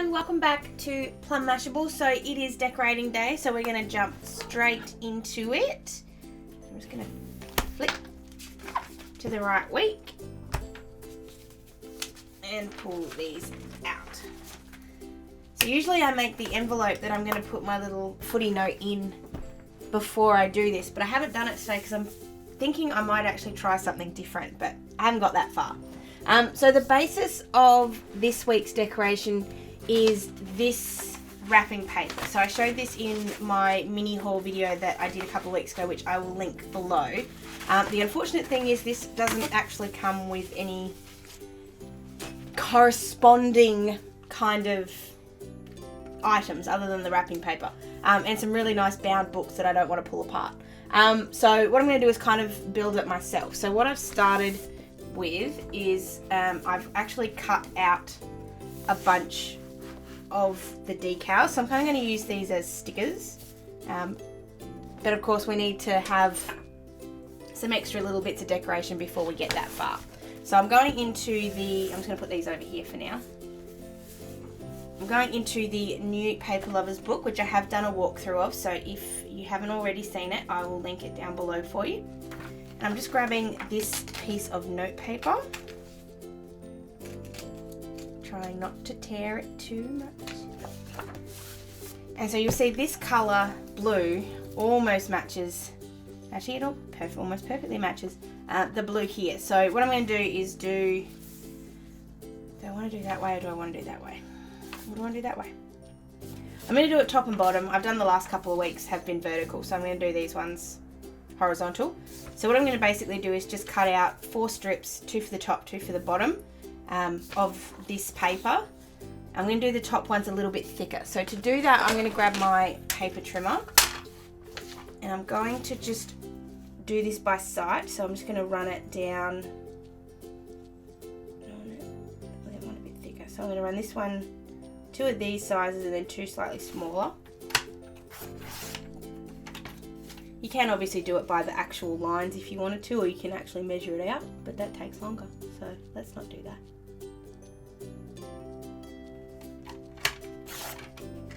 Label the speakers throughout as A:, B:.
A: everyone, welcome back to Plum Mashable. So it is decorating day, so we're going to jump straight into it. I'm just going to flip to the right week and pull these out. So usually I make the envelope that I'm going to put my little footy note in before I do this, but I haven't done it today because I'm thinking I might actually try something different, but I haven't got that far. So the basis of this week's decoration is this wrapping paper. So I showed this in my mini haul video that I did a couple of weeks ago, which I will link below. The unfortunate thing is this doesn't actually come with any corresponding kind of items other than the wrapping paper, and some really nice bound books that I don't want to pull apart. So what I'm going to do is kind of build it myself. So what I've started with is I've actually cut out a bunch of the decals, so I'm kind of going to use these as stickers, but of course we need to have some extra little bits of decoration before we get that far. So I'm going into I'm just going to put these over here for now. I'm going into the new Paper Lovers book, which I have done a walkthrough of, so if you haven't already seen it, I will link it down below for you. And I'm just grabbing this piece of note paper, trying not to tear it too much. And so you'll see this colour, blue, almost matches, actually it almost perfectly matches the blue here. So what I'm going to do is do I want to do that way or do I want to do that way? What do I want to do that way? I'm going to do it top and bottom. I've done the last couple of weeks have been vertical, so I'm going to do these ones horizontal. So what I'm going to basically do is just cut out 4 strips, 2 for the top, 2 for the bottom of this paper. I'm going to do the top ones a little bit thicker. So to do that, I'm going to grab my paper trimmer and I'm going to just do this by sight. So I'm just going to run it down. I want it a bit thicker. So I'm going to run this one, 2 of these sizes and then 2 slightly smaller. You can obviously do it by the actual lines if you wanted to, or you can actually measure it out, but that takes longer, so let's not do that.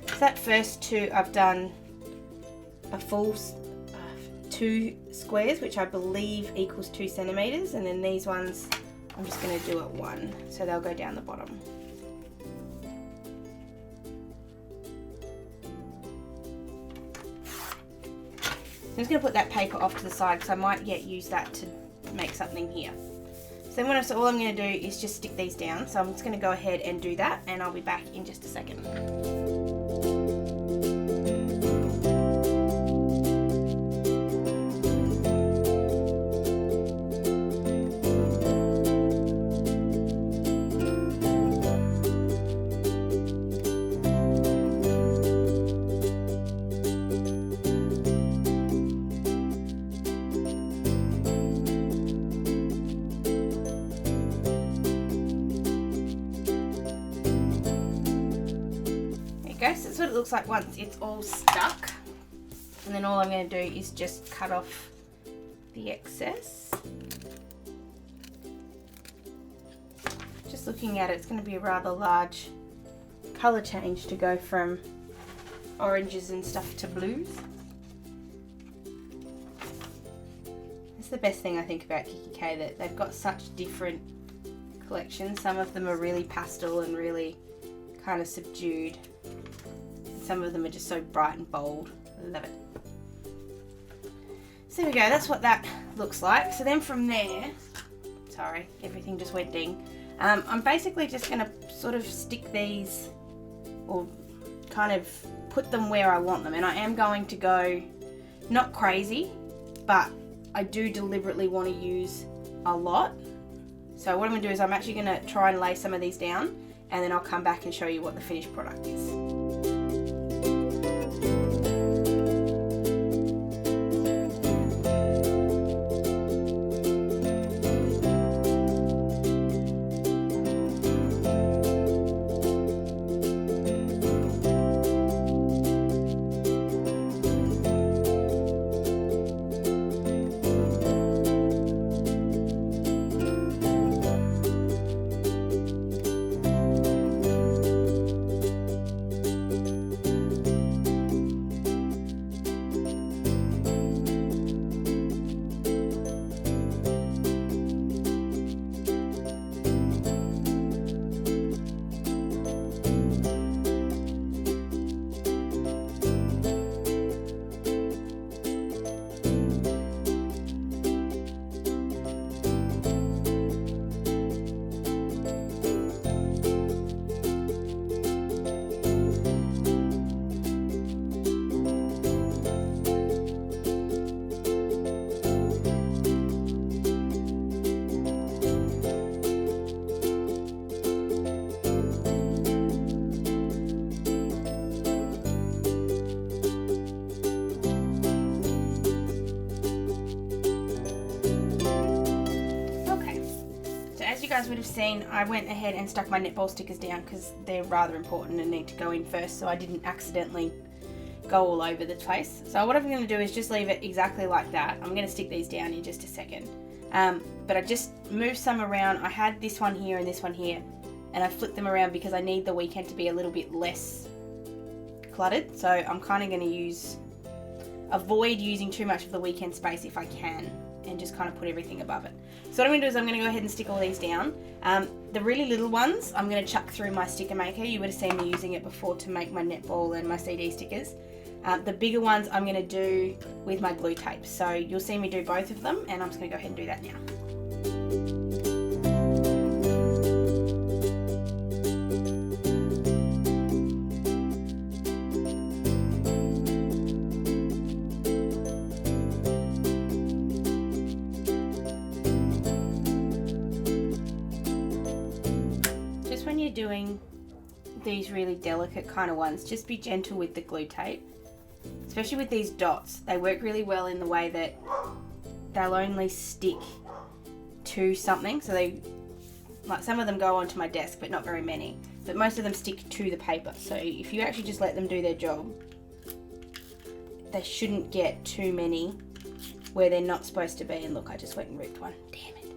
A: So that first 2 I've done a full 2 squares, which I believe equals 2 centimeters, and then these ones I'm just going to do at 1, so they'll go down the bottom. I'm just going to put that paper off to the side because I might use that to make something here. So then all I'm going to do is just stick these down. So I'm just going to go ahead and do that and I'll be back in just a second. So that's what it looks like once it's all stuck, and then all I'm going to do is just cut off the excess. Just looking at it, it's going to be a rather large colour change to go from oranges and stuff to blues. That's the best thing I think about kikki.k, that they've got such different collections. Some of them are really pastel and really kind of subdued. Some of them are just so bright and bold. I love it. So there we go, that's what that looks like. So then from there, sorry, everything just went ding. I'm basically just going to sort of stick these, or kind of put them where I want them. And I am going to go not crazy, but I do deliberately want to use a lot. So what I'm going to do is I'm actually going to try and lay some of these down, and then I'll come back and show you what the finished product is. guys would have seen, I went ahead and stuck my netball stickers down because they're rather important and need to go in first, so I didn't accidentally go all over the place. So what I'm going to do is just leave it exactly like that. I'm going to stick these down in just a second. But I just moved some around. I had this one here and this one here, and I flipped them around because I need the weekend to be a little bit less cluttered. So I'm kind of going to avoid using too much of the weekend space if I can, and just kind of put everything above it. So what I'm going to do is I'm going to go ahead and stick all these down. The really little ones I'm going to chuck through my sticker maker. You would have seen me using it before to make my netball and my CD stickers. The bigger ones I'm going to do with my glue tape. So you'll see me do both of them, and I'm just going to go ahead and do that now. Just when you're doing these really delicate kind of ones, just be gentle with the glue tape. Especially with these dots, they work really well in the way that they'll only stick to something. So like some of them go onto my desk, but not very many. But most of them stick to the paper. So if you actually just let them do their job, they shouldn't get too many where they're not supposed to be. And look, I just went and ripped one. Damn it.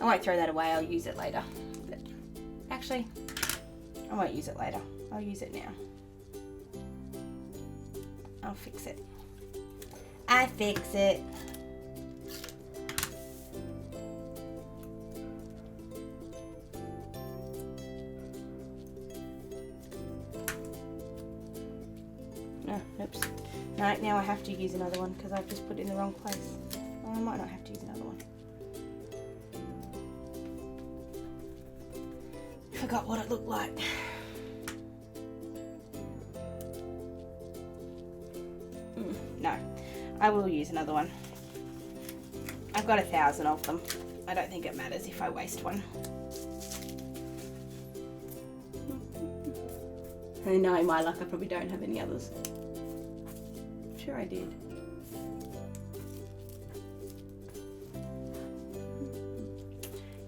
A: I won't throw that away, I'll use it later. But actually, I won't use it later. I'll use it now. I'll fix it. I fix it. No, oops. No, now I have to use another one because I've just put it in the wrong place. Oh, I might not have to use another one. Forgot what it looked like. No, I will use another one. I've got 1,000 of them. I don't think it matters if I waste one. And knowing my luck, I probably don't have any others. I'm sure I did.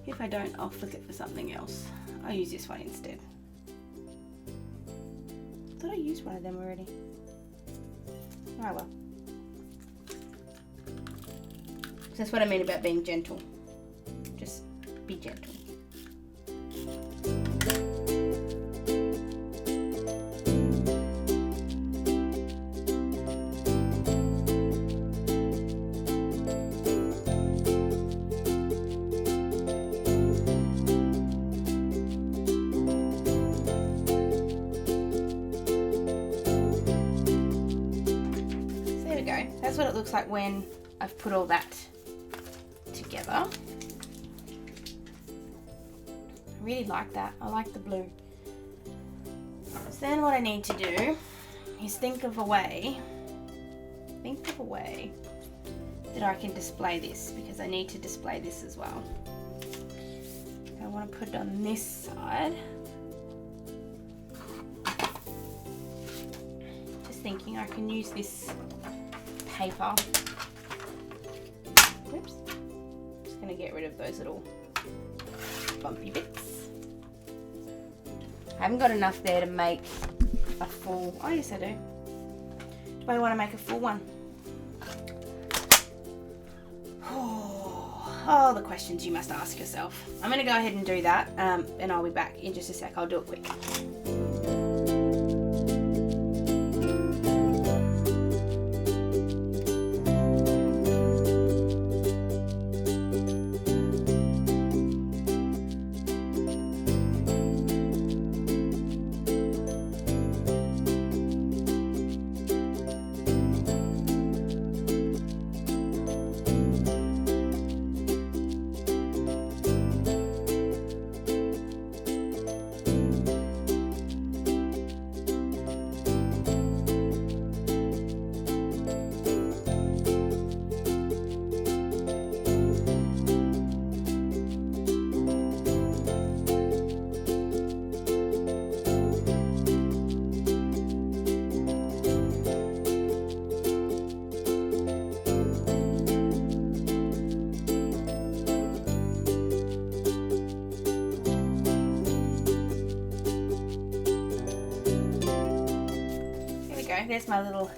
A: If I don't, I'll flick it for something else. I'll use this one instead. I thought I used one of them already. Oh well. That's what I mean about being gentle. Just be gentle. So there we go. That's what it looks like when I've put all that together. I really like that. I like the blue. So then what I need to do is think of a way that I can display this, because I need to display this as well. I want to put it on this side. Just thinking I can use this paper. Whoops. Just going to get rid of those little bumpy bits. I haven't got enough there to make a full, oh yes I do. Do I want to make a full one? Oh, the questions you must ask yourself. I'm going to go ahead and do that, and I'll be back in just a sec. I'll do it quick. there's my little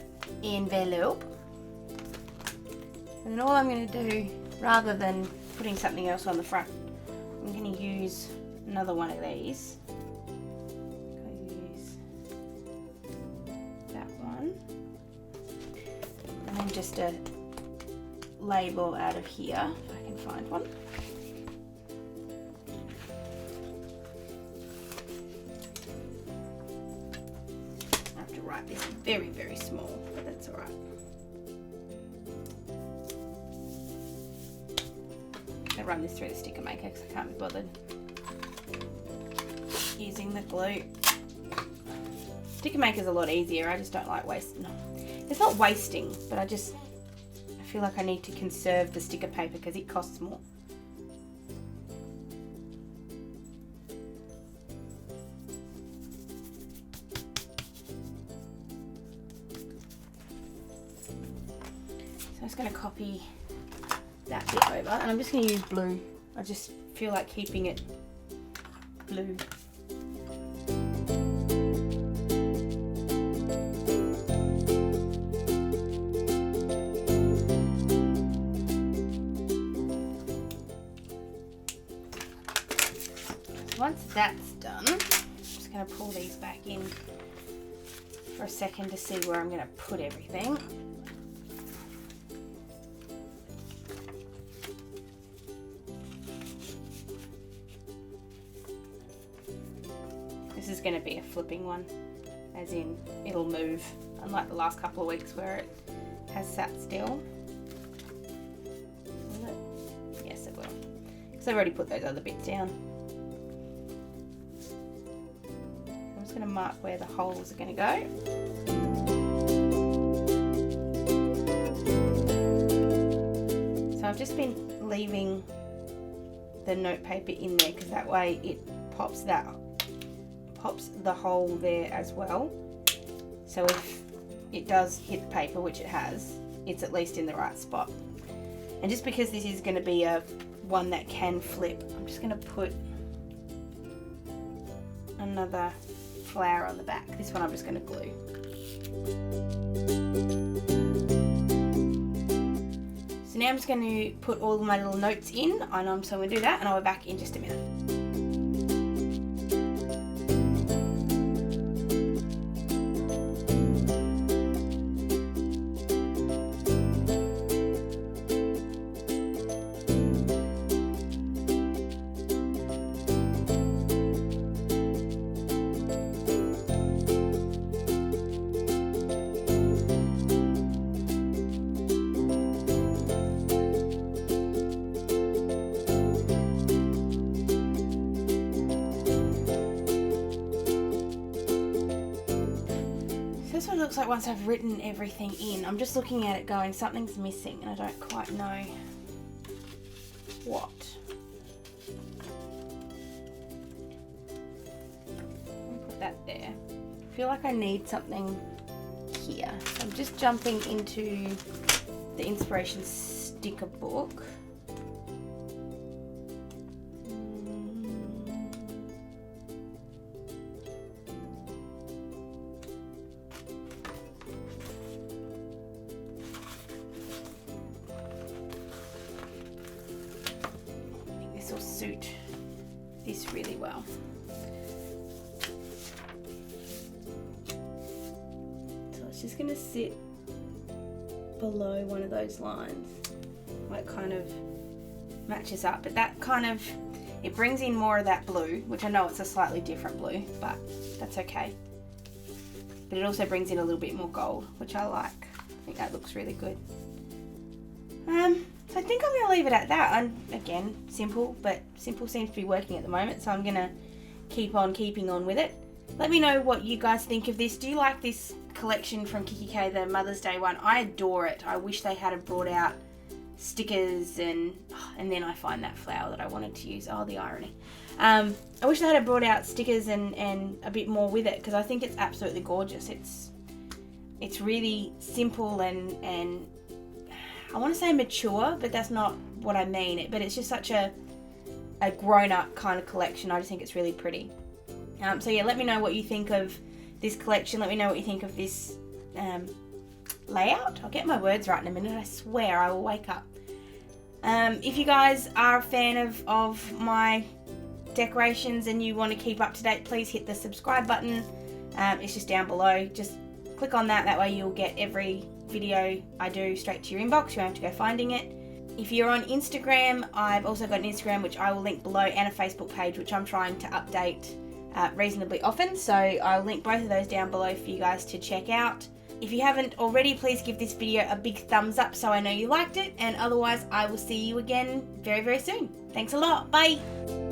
A: envelope. And then all I'm going to do, rather than putting something else on the front, I'm going to use another one of these. I'm going to use that one. And then just a label out of here, if I can find one. I have to write this very, very small, but that's alright. I run this through the sticker maker because I can't be bothered using the glue. Sticker maker's a lot easier. I just don't like wasting. No, it's not wasting, but I feel like I need to conserve the sticker paper because it costs more. So I'm just going to copy that bit over, and I'm just going to use blue. I just feel like keeping it blue. Once that's done, I'm just going to pull these back in for a second to see where I'm going to put everything. This is going to be a flipping one, as in it'll move, unlike the last couple of weeks where it has sat still. Will it? Yes, it will. Because I've already put those other bits down. I'm just going to mark where the holes are going to go. So I've just been leaving the note paper in there because that way it pops the hole there as well. So if it does hit the paper, which it has, it's at least in the right spot. And just because this is going to be a one that can flip, I'm just going to put another flower on the back. This one I'm just going to glue. So now I'm just going to put all of my little notes in, so I'm going to do that, and I'll be back in just a minute. This one looks like once I've written everything in, I'm just looking at it going, something's missing and I don't quite know what. I'll put that there. I feel like I need something here. So I'm just jumping into the inspiration sticker book. This will suit this really well. So it's just going to sit below one of those lines, like kind of matches up, but that kind of, it brings in more of that blue, which I know it's a slightly different blue, but that's okay. But it also brings in a little bit more gold, which I like. I think that looks really good. So I think I'm going to leave it at that. And again, simple, but simple seems to be working at the moment, so I'm going to keep on keeping on with it. Let me know what you guys think of this. Do you like this collection from kikki.k, the Mother's Day one? I adore it. I wish they had brought out stickers and then I find that flower that I wanted to use. Oh, the irony. I wish they had brought out stickers and a bit more with it, because I think it's absolutely gorgeous. It's really simple and I want to say mature, but that's not what I mean. But it's just such a grown-up kind of collection. I just think it's really pretty. So yeah, let me know what you think of this collection. Let me know what you think of this layout. I'll get my words right in a minute. I swear I will wake up. If you guys are a fan of my decorations and you want to keep up to date, please hit the subscribe button. It's just down below. Just click on that. That way you'll get every video I do straight to your inbox. You won't have to go finding it. If you're on Instagram, I've also got an Instagram which I will link below, and a Facebook page which I'm trying to update reasonably often. So I'll link both of those down below for you guys to check out. If you haven't already, please give this video a big thumbs up so I know you liked it, and otherwise I will see you again very, very soon. Thanks a lot. Bye!